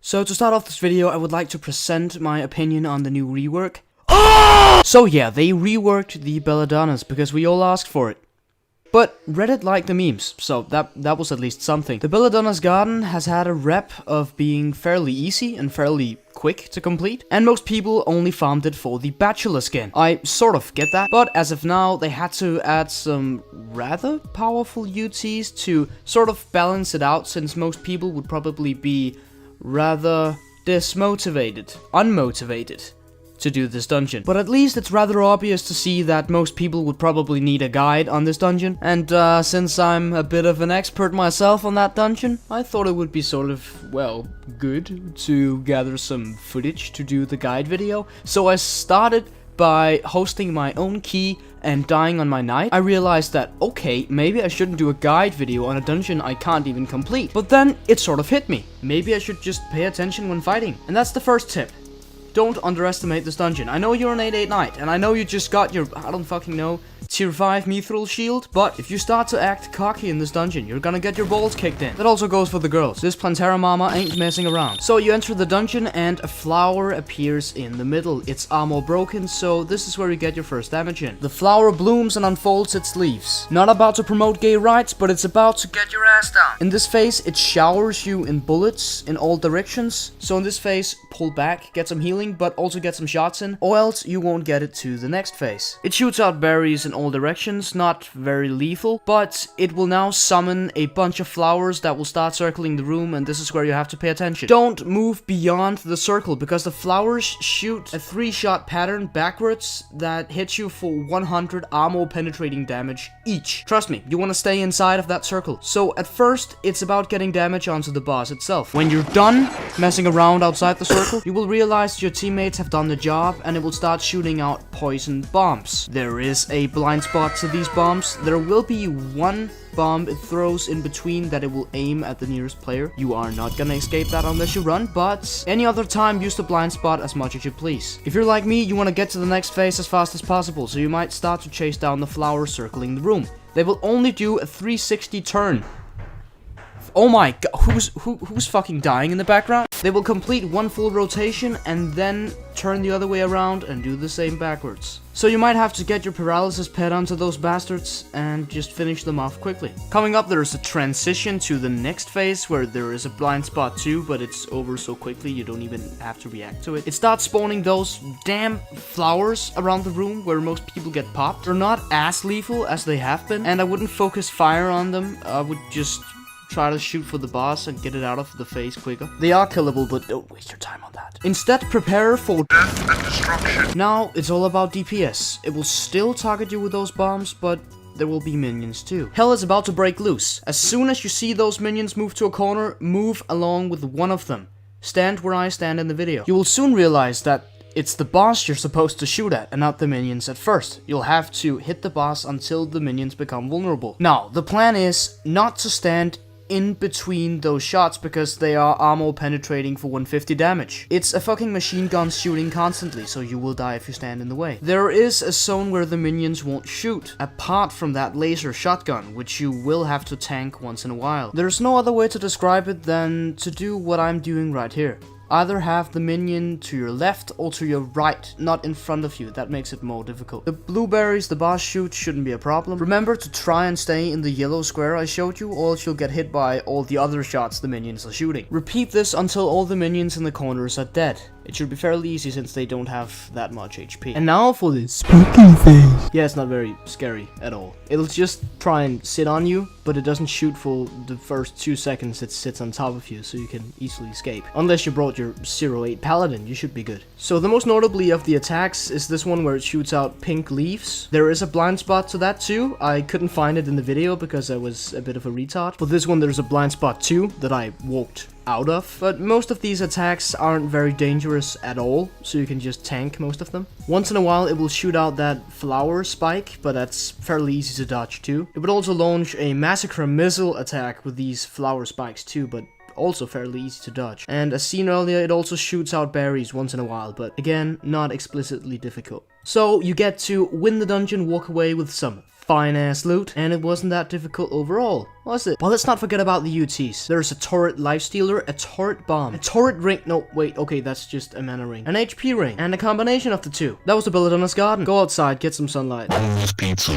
So to start off this video, I would like to present my opinion on the new rework. So yeah, they reworked the Belladonnas because we all asked for it. But Reddit liked the memes, so that was at least something. The Belladonna's garden has had a rep of being fairly easy and fairly quick to complete, and most people only farmed it for the bachelor skin. I sort of get that, but as of now, they had to add some rather powerful UTs to sort of balance it out, since most people would probably be rather unmotivated to do this dungeon. But at least it's rather obvious to see that most people would probably need a guide on this dungeon, and since I'm a bit of an expert myself on that dungeon, I thought it would be sort of, well, good to gather some footage to do the guide video. So I started by hosting my own key and dying on my knight. I realized that, okay, maybe I shouldn't do a guide video on a dungeon I can't even complete. But then it sort of hit me. Maybe I should just pay attention when fighting. And that's the first tip. Don't underestimate this dungeon. I know you're an 8/8 knight, and I know you just got your, I don't fucking know, tier 5 mithril shield, but if you start to act cocky in this dungeon, you're gonna get your balls kicked in. That also goes for the girls. This Plantera mama ain't messing around. So you enter the dungeon and a flower appears in the middle. It's armor broken, so this is where you get your first damage in. The flower blooms and unfolds its leaves. Not about to promote gay rights, but it's about to get your ass down. In this phase, it showers you in bullets in all directions. So in this phase, pull back, get some healing, but also get some shots in, or else you won't get it to the next phase. It shoots out berries in all directions, not very lethal, but it will now summon a bunch of flowers that will start circling the room, and this is where you have to pay attention. Don't move beyond the circle, because the flowers shoot a 3-shot pattern backwards that hits you for 100 armor penetrating damage each. Trust me, you want to stay inside of that circle. So at first, it's about getting damage onto the boss itself. When you're done messing around outside the circle, you will realize your teammates have done the job, and it will start shooting out poison bombs. There is a blind spot to these bombs. There will be one bomb it throws in between that it will aim at the nearest player. You are not gonna escape that unless you run, but any other time, use the blind spot as much as you please. If you're like me, you want to get to the next phase as fast as possible, so you might start to chase down the flowers circling the room. They will only do a 360 turn. Oh my god, who's fucking dying in the background? They will complete one full rotation and then turn the other way around and do the same backwards. So you might have to get your paralysis pet onto those bastards and just finish them off quickly. Coming up, there is a transition to the next phase where there is a blind spot too, but it's over so quickly you don't even have to react to it. It starts spawning those damn flowers around the room where most people get popped. They're not as lethal as they have been, and I wouldn't focus fire on them. I would just try to shoot for the boss and get it out of the face quicker. They are killable, but don't waste your time on that. Instead, prepare for death and destruction. Now, it's all about DPS. It will still target you with those bombs, but there will be minions too. Hell is about to break loose. As soon as you see those minions move to a corner, move along with one of them. Stand where I stand in the video. You will soon realize that it's the boss you're supposed to shoot at, and not the minions at first. You'll have to hit the boss until the minions become vulnerable. Now, the plan is not to stand in between those shots because they are armor penetrating for 150 damage. It's a fucking machine gun shooting constantly, so you will die if you stand in the way. There is a zone where the minions won't shoot, apart from that laser shotgun, which you will have to tank once in a while. There's no other way to describe it than to do what I'm doing right here. Either have the minion to your left or to your right, not in front of you. That makes it more difficult. The blueberries the boss shoots shouldn't be a problem. Remember to try and stay in the yellow square I showed you, or else you'll get hit by all the other shots the minions are shooting. Repeat this until all the minions in the corners are dead. It should be fairly easy since they don't have that much HP. And now for the spooky phase. Yeah, it's not very scary at all. It'll just try and sit on you, but it doesn't shoot for the first 2 seconds it sits on top of you, so you can easily escape. Unless you brought your 0/8 paladin, you should be good. So the most notably of the attacks is this one where it shoots out pink leaves. There is a blind spot to that too. I couldn't find it in the video because I was a bit of a retard. For this one, there's a blind spot too that I walked out of, but most of these attacks aren't very dangerous at all, so you can just tank most of them. Once in a while it will shoot out that flower spike, but that's fairly easy to dodge too. It would also launch a massacre missile attack with these flower spikes too, but also fairly easy to dodge. And as seen earlier, it also shoots out berries once in a while, but again, not explicitly difficult. So you get to win the dungeon, walk away with some fine ass loot, and it wasn't that difficult overall, was it? Well, let's not forget about the UTs. There's a turret lifestealer, a turret bomb, a turret ring. No, wait, okay, that's just a mana ring, an HP ring, and a combination of the two. That was the Belladonna's garden. Go outside, get some sunlight. Pizza.